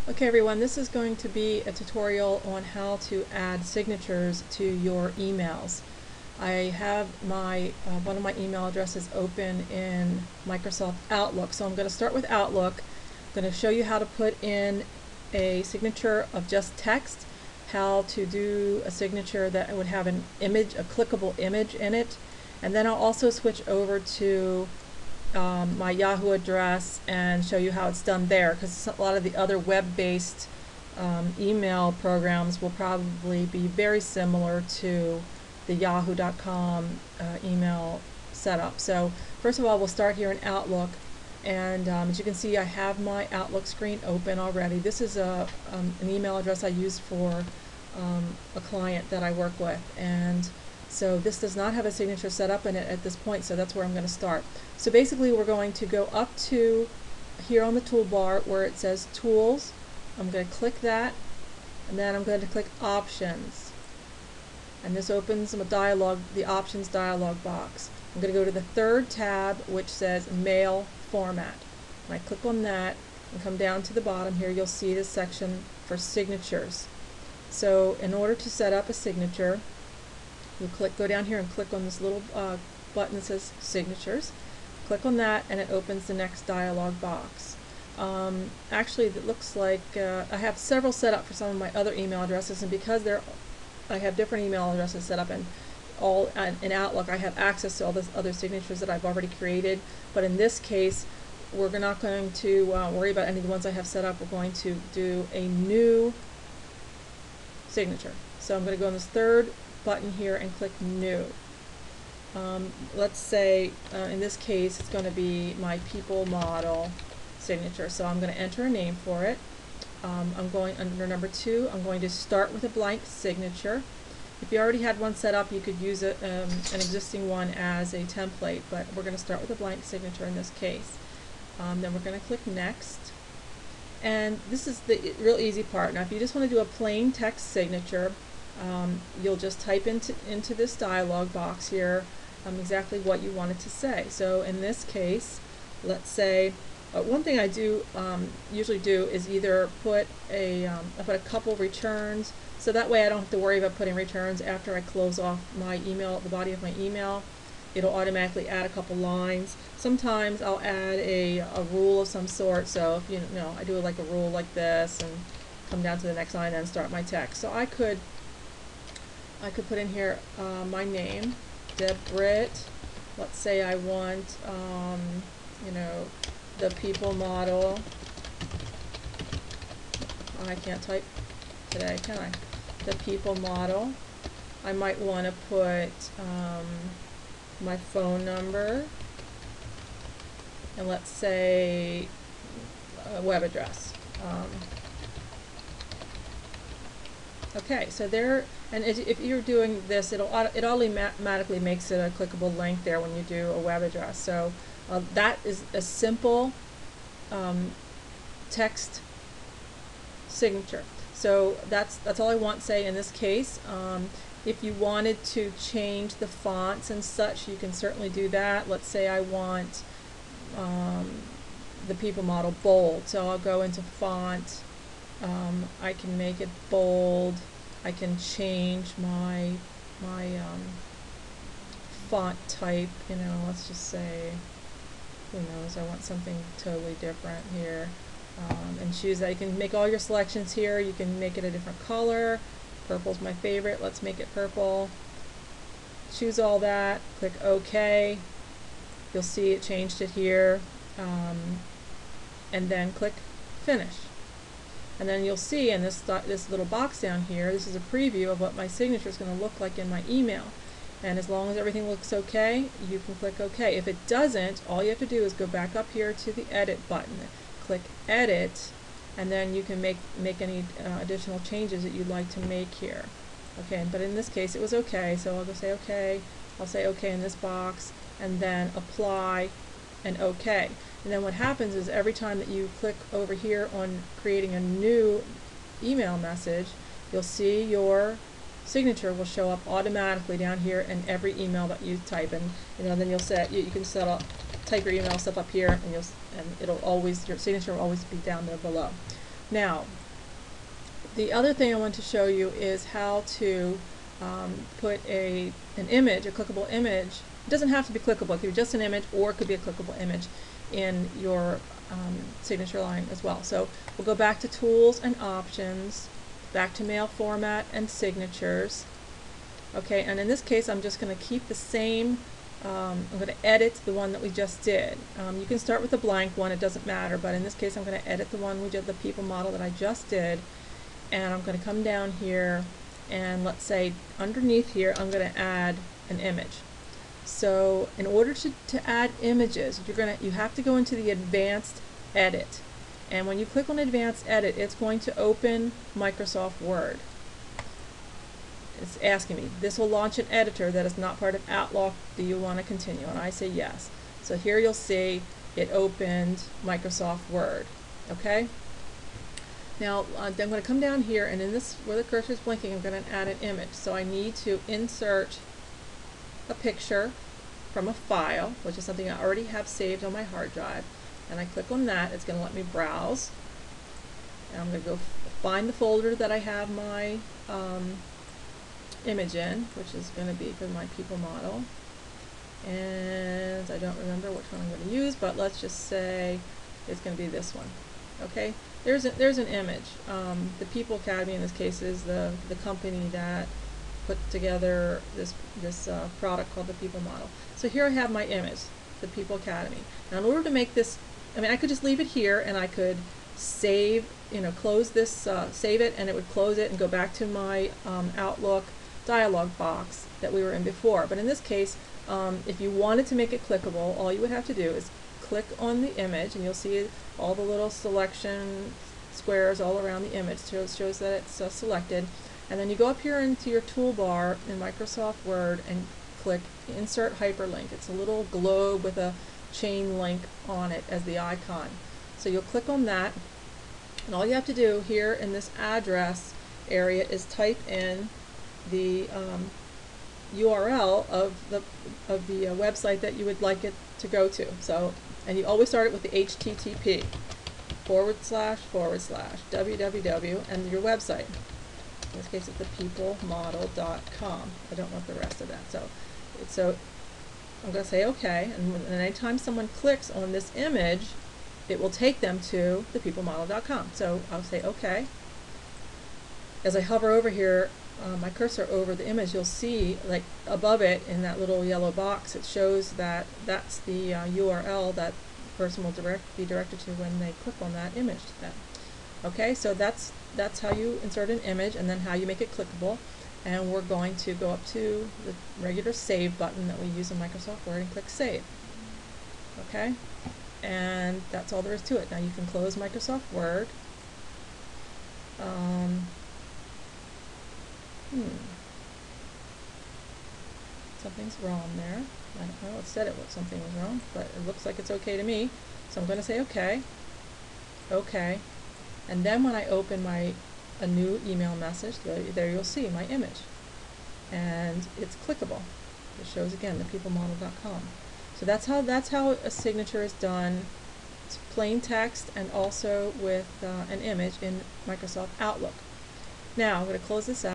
Okay everyone, this is going to be a tutorial on how to add signatures to your emails. I have my one of my email addresses open in Microsoft Outlook, so I'm going to start with Outlook. I'm going to show you how to put in a signature of just text, how to do a signature that would have an image, a clickable image in it, and then I'll also switch over to my Yahoo address and show you how it's done there, because a lot of the other web-based email programs will probably be very similar to the yahoo.com email setup. So first of all, we'll start here in Outlook, and as you can see, I have my Outlook screen open already. This is an email address I use for a client that I work with, and so this does not have a signature set up in it at this point, so that's where I'm going to start. So basically we're going to go up to here on the toolbar where it says Tools. I'm going to click that, and then I'm going to click Options. And this opens the Options dialog box. I'm going to go to the third tab, which says Mail Format. When I click on that and come down to the bottom here, you'll see this section for signatures. So in order to set up a signature, you go down here and click on this little button that says Signatures. Click on that and it opens the next dialog box. Actually, it looks like I have several set up for some of my other email addresses, and because I have different email addresses set up in Outlook, I have access to all those other signatures that I've already created. But in this case, we're not going to worry about any of the ones I have set up. We're going to do a new signature. So I'm going to go on this third button here and click New. Let's say in this case it's going to be my people model signature, so I'm going to enter a name for it. I'm going under number 2, I'm going to start with a blank signature. If you already had one set up, you could use an existing one as a template, but we're going to start with a blank signature in this case. Then we're going to click Next, and this is the real easy part. Now if you just want to do a plain text signature, you'll just type into this dialog box here exactly what you want it to say. So in this case, let's say one thing I do usually do is either put I put a couple returns, so that way I don't have to worry about putting returns after I close off my email, the body of my email. It'll automatically add a couple lines. Sometimes I'll add a rule of some sort, so if you know, I do like a rule like this and come down to the next line and start my text. So I could put in here my name, Deb Britt. Let's say I want, you know, the people model. I can't type today, can I? The people model. I might want to put my phone number, and let's say a web address. Okay, so there, and if you're doing this, it automatically makes it a clickable link there when you do a web address. So that is a simple text signature. So that's all I want to say in this case. If you wanted to change the fonts and such, you can certainly do that. Let's say I want the people model bold, so I'll go into font. I can make it bold. I can change my font type. You know, let's just say, who knows? I want something totally different here, and choose that. You can make all your selections here. You can make it a different color. Purple's my favorite. Let's make it purple. Choose all that. Click OK. You'll see it changed it here, and then click Finish. And then you'll see in this little box down here, this is a preview of what my signature is going to look like in my email. And as long as everything looks okay, you can click OK. If it doesn't, all you have to do is go back up here to the Edit button, click Edit, and then you can make any additional changes that you'd like to make here. Okay, but in this case it was okay, so I'll go say OK. I'll say OK in this box, and then Apply and OK. And then what happens is every time that you click over here on creating a new email message, you'll see your signature will show up automatically down here in every email that you type. And then you'll set you can type your email stuff up here, and it'll always, your signature will always be down there below. Now, the other thing I want to show you is how to put an image, a clickable image. It doesn't have to be clickable. It could be just an image, or it could be a clickable image in your signature line as well. So we'll go back to Tools and Options, back to Mail Format and Signatures. Okay, and in this case I'm just going to keep the same, I'm going to edit the one that we just did. You can start with a blank one, it doesn't matter, but in this case I'm going to edit the one we did, the people model that I just did, and I'm going to come down here and let's say underneath here I'm going to add an image. So in order to add images, you have to go into the Advanced Edit, and when you click on Advanced Edit, it's going to open Microsoft Word. It's asking me, this will launch an editor that is not part of Outlook. Do you want to continue? And I say yes. So here you'll see it opened Microsoft Word. Okay. Now I'm going to come down here, and in this, where the cursor is blinking, I'm going to add an image. So I need to insert a picture from a file, which is something I already have saved on my hard drive, and I click on that. It's going to let me browse, and I'm going to go find the folder that I have my image in, which is going to be for my people model, and I don't remember which one I'm going to use, but let's just say it's going to be this one. Okay, there's an image. The People Academy in this case is the company that put together this product called the People Model. So here I have my image, the People Academy. Now in order to make this, I mean, I could just leave it here and I could save, close this, save it, and it would close it and go back to my Outlook dialog box that we were in before. But in this case, if you wanted to make it clickable, all you would have to do is click on the image, and you'll see all the little selection squares all around the image. Shows that it's selected. And then you go up here into your toolbar in Microsoft Word and click Insert Hyperlink. It's a little globe with a chain link on it as the icon. So you'll click on that, and all you have to do here in this address area is type in the URL of the website that you would like it to go to. So, and you always start it with the HTTP / www and your website. In this case, it's thepeoplemodel.com. I don't want the rest of that. So I'm going to say OK, and anytime someone clicks on this image, it will take them to thepeoplemodel.com. So I'll say OK. As I hover over here, my cursor over the image, you'll see, like above it in that little yellow box, it shows that that's the URL that the person will be directed to when they click on that image. Okay, so that's how you insert an image and then how you make it clickable. And we're going to go up to the regular Save button that we use in Microsoft Word and click Save. Okay, and that's all there is to it. Now you can close Microsoft Word. Something's wrong there. I don't know, it said something was wrong, but it looks like it's okay to me. So I'm going to say OK. OK. And then when I open a new email message, there you'll see my image. And it's clickable. It shows again thepeoplemodel.com. So that's how a signature is done. It's plain text and also with an image in Microsoft Outlook. Now I'm going to close this out.